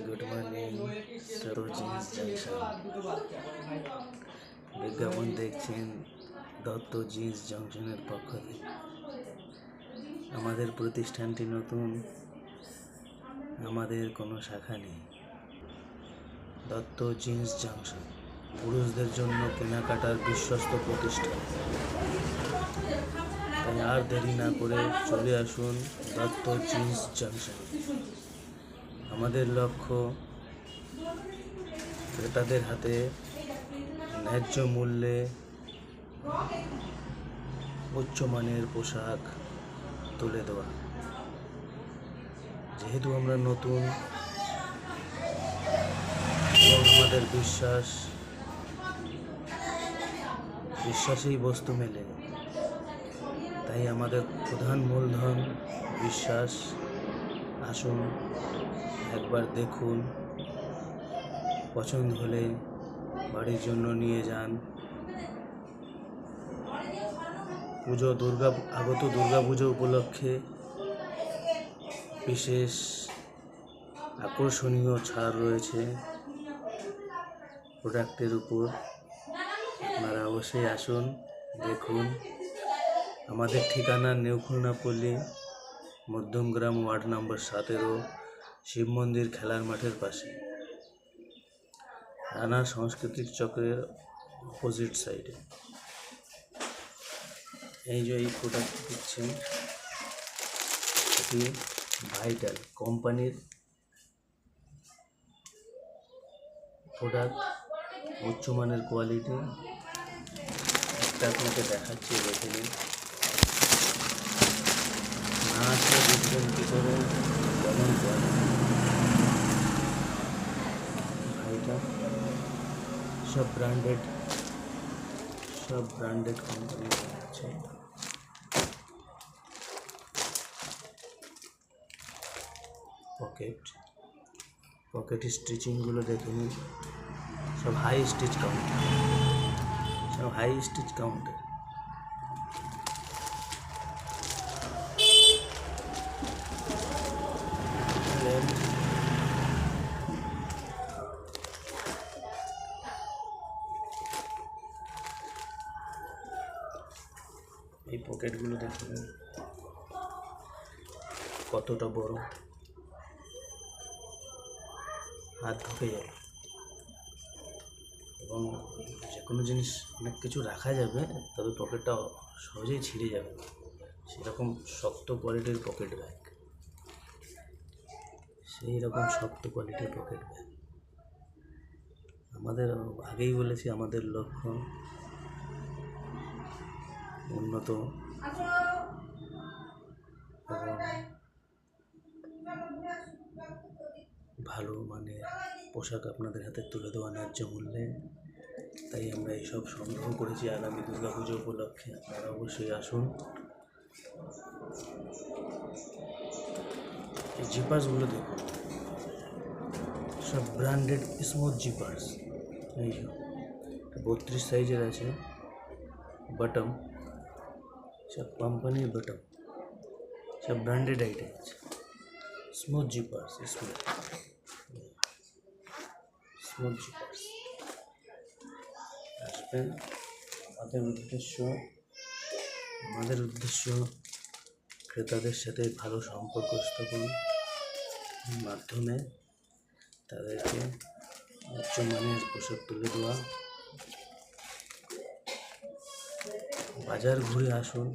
Good morning সরোজিনিস junction. বিজ্ঞাপন দেখছেন Dutta jeans জংশনের পক্ষ থেকে। আমাদের প্রতিষ্ঠানটি নতুন, আমাদের কোনো শাখা নেই। দত্ত জিন্স জংশন পুরুষদের জন্য কেনাকাটার বিশ্বস্ত প্রতিষ্ঠান। তাই আর দেরি না করে চলে আসুন দত্ত জিন্স জংশন। আমাদের লক্ষ্য ক্রেতাদের হাতে ন্যায্য মূল্যে উচ্চমানের পোশাক তুলে দেওয়া। যেহেতু আমরা নতুন এবং আমাদের বিশ্বাসেই বস্তু মেলে, তাই আমাদের প্রধান মূলধন বিশ্বাস। আসুন একবার দেখুন, পছন্দ হলে বাড়ির জন্য নিয়ে যান। আগত দুর্গা পুজো উপলক্ষে বিশেষ আকর্ষণীয় ছাড় রয়েছে প্রোডাক্টের উপর। আপনারা অবশ্যই আসুন, দেখুন। আমাদের ঠিকানা new Khulnapalli, Madhyamgram, ward number 17, Shiv মন্দির খেলার মাঠের পাশে, রানা সাংস্কৃতিক চক্রের অপোজিট সাইডে। এই যে এই প্রোডাক্ট দিচ্ছেন, এটি ভাইটাল কোম্পানির প্রোডাক্ট, উচ্চমানের কোয়ালিটি। একটা আপনাকে দেখাচ্ছি, দেখে নিন। না আসলে বুঝবেন কী করে কেমন কোয়ালিটি। ভাইটাল সব ব্র্যান্ডেড কোম্পানি আছে। পকেট স্টিচিংগুলো দেখে নিন, সব হাই স্টিচ কাউন্টার। এই পকেটগুলো দেখে নিন কতটা বড়, হাত ঢুকে যাবে এবং যে কোনো জিনিস অনেক কিছু রাখা যাবে, তবে পকেটটা সহজেই ছিঁড়ে যাবে। সেরকম শক্ত কোয়ালিটির পকেট ব্যাগ, আমাদের আগেই বলেছি, আমাদের লক্ষ্য উন্নত এবং ভালো মানের পোশাক আপনাদের হাতে তুলে দেওয়া ন্যায্য মূল্যে। তাই আমরা এইসব সংগ্রহ করেছি আগামী দুর্গা পুজো উপলক্ষে। আপনারা অবশ্যই আসুন। এই জিপার্সগুলো দেখুন, সব ব্র্যান্ডেড স্মুথ জিপার্স। এই 32 সাইজের আছে, বটম সব কোম্পানির বটম, সব ব্র্যান্ডেড আইটেম আছে। স্মুথ জিপার্স আসবেন। আমাদের উদ্দেশ্য ক্রেতাদের সাথে ভালো সম্পর্ক স্থাপনের মাধ্যমে তাদেরকে উচ্চমানের পোশাক তুলে দেওয়া। বাজার ঘুরে আসুন।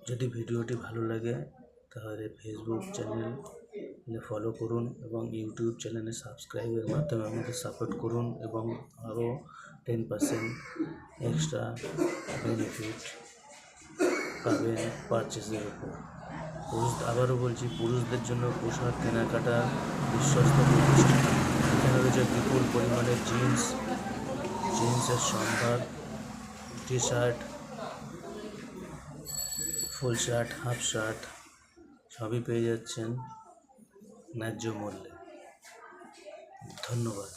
যদি ভিডিওটি ভালো লাগে তাহলে ফেসবুক চ্যানেলে ফলো করুন এবং ইউটিউব চ্যানেলে সাবস্ক্রাইবের মাধ্যমে আমাদের সাপোর্ট করুন, এবং আরও 10% এক্সট্রা বেনিফিট পাবেন পারচেসের উপর। আবারও বলছি, পুরুষদের জন্য পোশাক কেনাকাটা বিশ্বস্ত প্রতিষ্ঠান। এখানে রয়েছে বিপুল পরিমাণের জিন্সের সম্ভার, T shirt, full shirt, half shirt সবই পেয়ে যাচ্ছেন ন্যায্য মূল্যে। ধন্যবাদ।